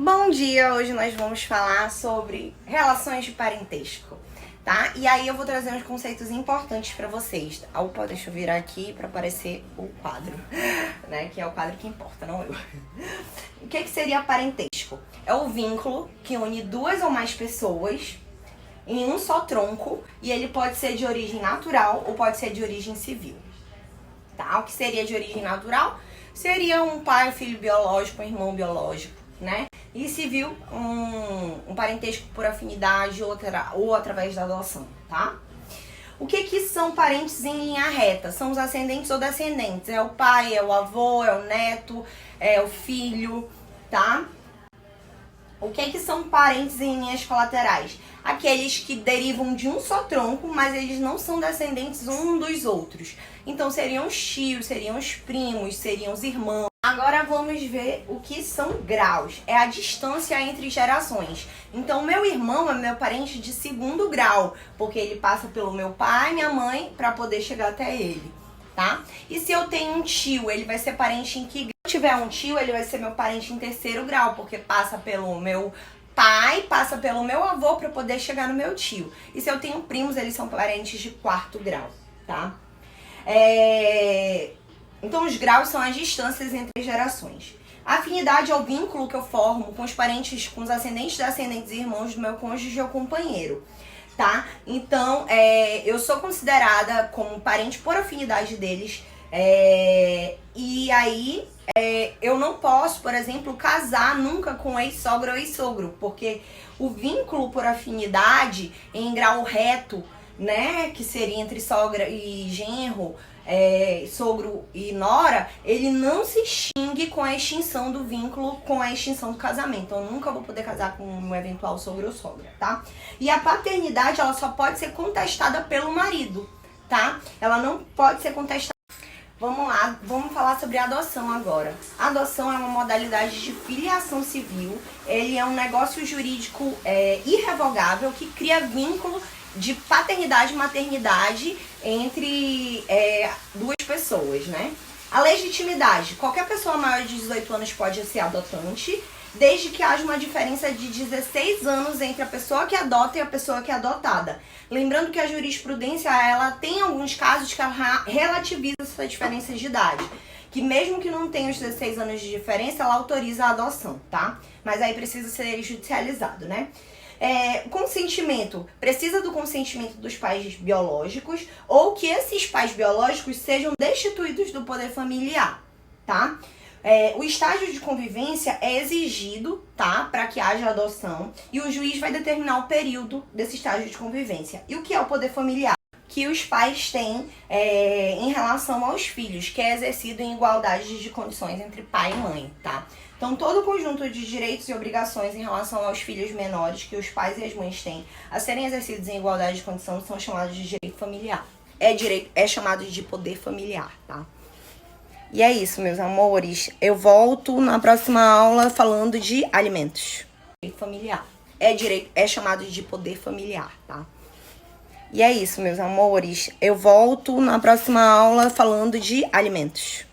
Bom dia! Hoje nós vamos falar sobre relações de parentesco, tá? E aí eu vou trazer uns conceitos importantes pra vocês. Opa, deixa eu virar aqui pra aparecer o quadro, né? Que é o quadro que importa, não eu. O que seria parentesco? É o vínculo que une duas ou mais pessoas em um só tronco e ele pode ser de origem natural ou pode ser de origem civil, tá? O que seria de origem natural? Seria um pai, um filho biológico, um irmão biológico, né? E civil, um parentesco por afinidade ou através da adoção, tá? O que são parentes em linha reta? São os ascendentes ou descendentes. É o pai, é o avô, é o neto, é o filho, tá? O que são parentes em linhas colaterais? Aqueles que derivam de um só tronco, mas eles não são descendentes um dos outros. Então seriam os tios, seriam os primos, seriam os irmãos. Agora vamos ver o que são graus. É a distância entre gerações. Então meu irmão é meu parente de segundo grau, porque ele passa pelo meu pai e minha mãe para poder chegar até ele, tá? E se eu tenho um tio, ele vai ser parente em que grau? Se eu tiver um tio, ele vai ser meu parente em terceiro grau, porque passa pelo meu pai, passa pelo meu avô para poder chegar no meu tio. E se eu tenho primos, eles são parentes de quarto grau, tá? Então, os graus são as distâncias entre as gerações. A afinidade é o vínculo que eu formo com os parentes, com os ascendentes, descendentes e irmãos do meu cônjuge ou companheiro, tá? Então, eu sou considerada como parente por afinidade deles. E aí, eu não posso, por exemplo, casar nunca com ex-sogra ou ex-sogro, porque o vínculo por afinidade em grau reto, né, que seria entre sogra e genro, sogro e nora, ele não se extingue com a extinção do vínculo, com a extinção do casamento. Então, eu nunca vou poder casar com um eventual sogro ou sogra, tá? E a paternidade, ela só pode ser contestada pelo marido, tá? Ela não pode ser contestada. Vamos lá, vamos falar sobre a adoção agora. A adoção é uma modalidade de filiação civil. Ele é um negócio jurídico irrevogável que cria vínculo de paternidade e maternidade entre duas pessoas, né? A legitimidade. Qualquer pessoa maior de 18 anos pode ser adotante, desde que haja uma diferença de 16 anos entre a pessoa que adota e a pessoa que é adotada. Lembrando que a jurisprudência, ela tem alguns casos que ela relativiza essa diferença de idade. Que mesmo que não tenha os 16 anos de diferença, ela autoriza a adoção, tá? Mas aí precisa ser judicializado, né? Consentimento. Precisa do consentimento dos pais biológicos ou que esses pais biológicos sejam destituídos do poder familiar, tá? O estágio de convivência é exigido, tá? Para que haja adoção e o juiz vai determinar o período desse estágio de convivência. E o que é o poder familiar? Que os pais têm em relação aos filhos, que é exercido em igualdade de condições entre pai e mãe, tá? Então, todo o conjunto de direitos e obrigações em relação aos filhos menores que os pais e as mães têm a serem exercidos em igualdade de condição são chamados de direito familiar. É chamado de poder familiar, tá? E é isso, meus amores. Eu volto na próxima aula falando de alimentos. Direito familiar. É chamado de poder familiar, tá? E é isso, meus amores. Eu volto na próxima aula falando de alimentos.